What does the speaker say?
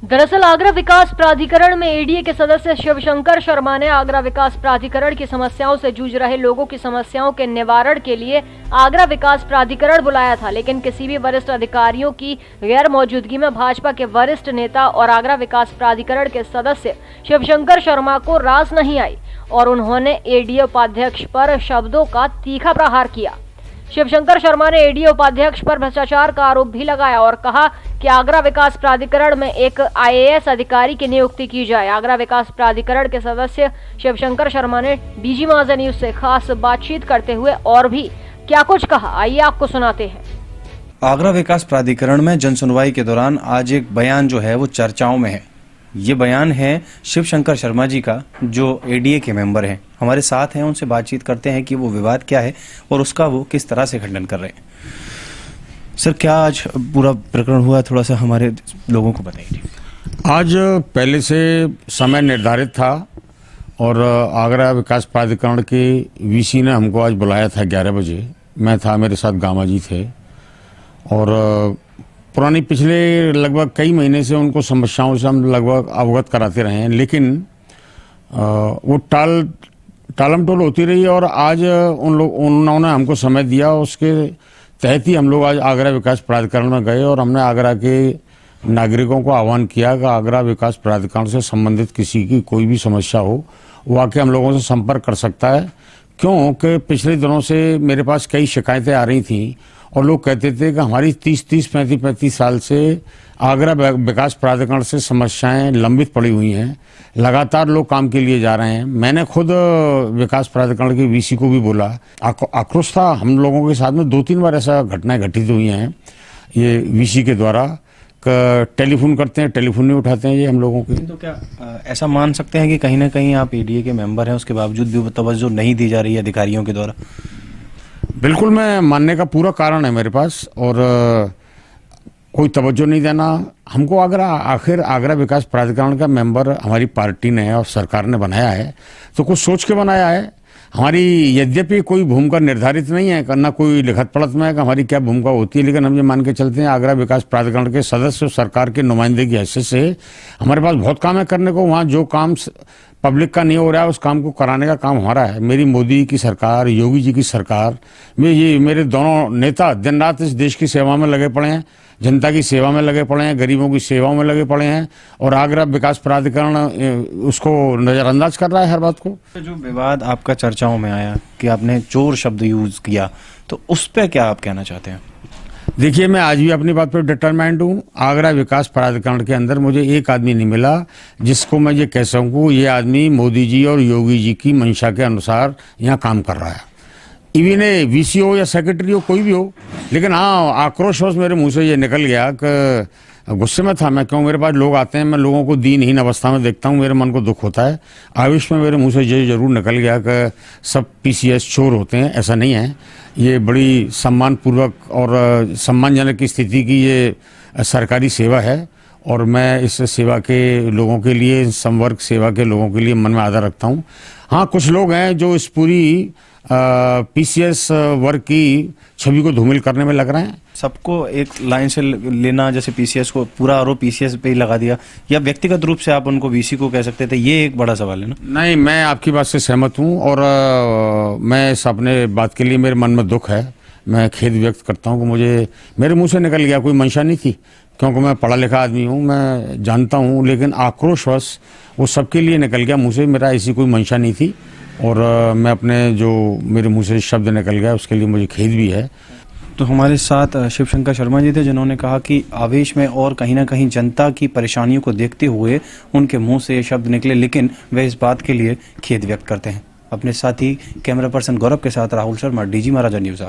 दरअसल आगरा विकास प्राधिकरण में एडीए के सदस्य शिवशंकर शर्मा ने आगरा विकास प्राधिकरण की समस्याओं से जूझ रहे लोगों की समस्याओं के निवारण के लिए आगरा विकास प्राधिकरण बुलाया था, लेकिन किसी भी वरिष्ठ अधिकारियों की गैर मौजूदगी में भाजपा के वरिष्ठ नेता और आगरा विकास प्राधिकरण के सदस्य शिवशंकर शर्मा को रास नहीं आई और उन्होंने एडीए उपाध्यक्ष पर शब्दों का तीखा प्रहार किया। शिवशंकर शर्मा ने एडीए उपाध्यक्ष पर भ्रष्टाचार का आरोप भी लगाया और कहा कि आगरा विकास प्राधिकरण में एक आईएएस अधिकारी की नियुक्ति की जाए। आगरा विकास प्राधिकरण के सदस्य शिवशंकर शर्मा ने डीजी माजा न्यूज से खास बातचीत करते हुए और भी क्या कुछ कहा, आइए आपको सुनाते हैं। आगरा विकास प्राधिकरण में जनसुनवाई के दौरान आज एक बयान जो है वो चर्चाओं में है। ये बयान है शिवशंकर शर्मा जी का, जो एडीए के मेंबर हैं। हमारे साथ हैं, उनसे बातचीत करते हैं कि वो विवाद क्या है और उसका वो किस तरह से खंडन कर रहे हैं। सर, क्या आज पूरा प्रकरण हुआ, थोड़ा सा हमारे लोगों को बताइए। आज पहले से समय निर्धारित था और आगरा विकास प्राधिकरण के वीसी ने हमको आज बुलाया था 11 बजे। मैं था, मेरे साथ गामा जी थे और पुरानी पिछले लगभग कई महीने से उनको समस्याओं से हम लगभग अवगत कराते रहे हैं, लेकिन वो टालमटोल होती रही और आज उन्होंने हमको समय दिया। उसके तहत ही हम लोग आज आगरा विकास प्राधिकरण में गए और हमने आगरा के नागरिकों को आह्वान किया कि आगरा विकास प्राधिकरण से संबंधित किसी की कोई भी समस्या हो वो आके हम लोगों से संपर्क कर सकता है। क्योंकि पिछले दिनों से मेरे पास कई शिकायतें आ रही थी और लोग कहते थे कि हमारी 35 साल से आगरा विकास प्राधिकरण से समस्याएं लंबित पड़ी हुई हैं, लगातार लोग काम के लिए जा रहे हैं। मैंने खुद विकास प्राधिकरण के वीसी को भी बोला, आक्रोश था हम लोगों के साथ में 2-3 बार ऐसा घटनाएं घटित हुई हैं ये वीसी के द्वारा। टेलीफोन करते हैं, टेलीफोन नहीं उठाते हैं ये हम लोगों के। तो क्या ऐसा मान सकते हैं कि कहीं ना कहीं आप एडीए के मेंबर हैं, उसके बावजूद भी तवज्जो नहीं दी जा रही है अधिकारियों के द्वारा? बिल्कुल, मैं मानने का पूरा कारण है मेरे पास और कोई तवज्जो नहीं देना। हमको आखिर आगरा विकास प्राधिकरण का मेंबर हमारी पार्टी ने और सरकार ने बनाया है, तो कुछ सोच के बनाया है। हमारी यद्यपि कोई भूमिका निर्धारित नहीं है, करना कोई लिखत पढ़त में है कि हमारी क्या भूमिका होती है, लेकिन हम ये मान के चलते हैं आगरा विकास प्राधिकरण के सदस्य सरकार के नुमाइंदे की हैसियत से हमारे पास बहुत काम है करने को। वहाँ जो काम पब्लिक का नहीं हो रहा है उस काम को कराने का काम हमारा है। मेरी मोदी की सरकार, योगी जी की सरकार में ये मेरे दोनों नेता दिन रात इस देश की सेवा में लगे पड़े हैं, जनता की सेवा में लगे पड़े हैं, गरीबों की सेवा में लगे पड़े हैं और आगरा विकास प्राधिकरण उसको नजरअंदाज कर रहा है हर बात को। जो विवाद आपका चर्चाओं में आया कि आपने चोर शब्द यूज किया, तो उस पर क्या आप कहना चाहते हैं? देखिए, मैं आज भी अपनी बात पर डिटरमाइंड हूँ। आगरा विकास प्राधिकरण के अंदर मुझे एक आदमी नहीं मिला जिसको मैं ये कह सकूँ ये आदमी मोदी जी और योगी जी की मंशा के अनुसार यहाँ काम कर रहा है। इवन वीसी हो या सेक्रेटरी हो, कोई भी हो, लेकिन हाँ, आक्रोशवश मेरे मुंह से ये निकल गया कि गुस्से में था मैं। क्यों, मेरे पास लोग आते हैं, मैं लोगों को दीनहीन अवस्था में देखता हूँ, मेरे मन को दुख होता है। आवेश में मेरे मुंह से ये जरूर निकल गया कि सब पीसीएस चोर होते हैं, ऐसा नहीं है। ये बड़ी सम्मानपूर्वक और सम्मानजनक की स्थिति की ये सरकारी सेवा है और मैं इस सेवा के लोगों के लिए, संवर्ग सेवा के लोगों के लिए मन में आदर रखता हूँ। हाँ, कुछ लोग हैं जो इस पूरी पीसीएस वर्ग की छवि को धूमिल करने में लग रहे हैं। सबको एक लाइन से लेना, जैसे पीसीएस को पूरा आरोप पीसीएस पे ही लगा दिया, या व्यक्तिगत रूप से आप उनको वीसी को कह सकते थे, ये एक बड़ा सवाल है ना? नहीं, मैं आपकी बात से सहमत हूँ और मैं इस अपने बात के लिए मेरे मन में दुख है। मैं खेद व्यक्त करता हूँ कि मुझे मेरे मुंह से निकल गया, कोई मंशा नहीं थी, क्योंकि मैं पढ़ा लिखा आदमी हूँ, मैं जानता हूँ, लेकिन आक्रोशवश वो सबके लिए निकल गया मुंह से। मेरा ऐसी कोई मंशा नहीं थी और मैं अपने जो मेरे मुंह से शब्द निकल गया उसके लिए मुझे खेद भी है। तो हमारे साथ शिवशंकर शर्मा जी थे, जिन्होंने कहा कि आवेश में और कहीं ना कहीं जनता की परेशानियों को देखते हुए उनके मुंह से ये शब्द निकले, लेकिन वे इस बात के लिए खेद व्यक्त करते हैं। अपने साथी कैमरा पर्सन गौरव के साथ राहुल शर्मा, डीजी महाराजा न्यूज़।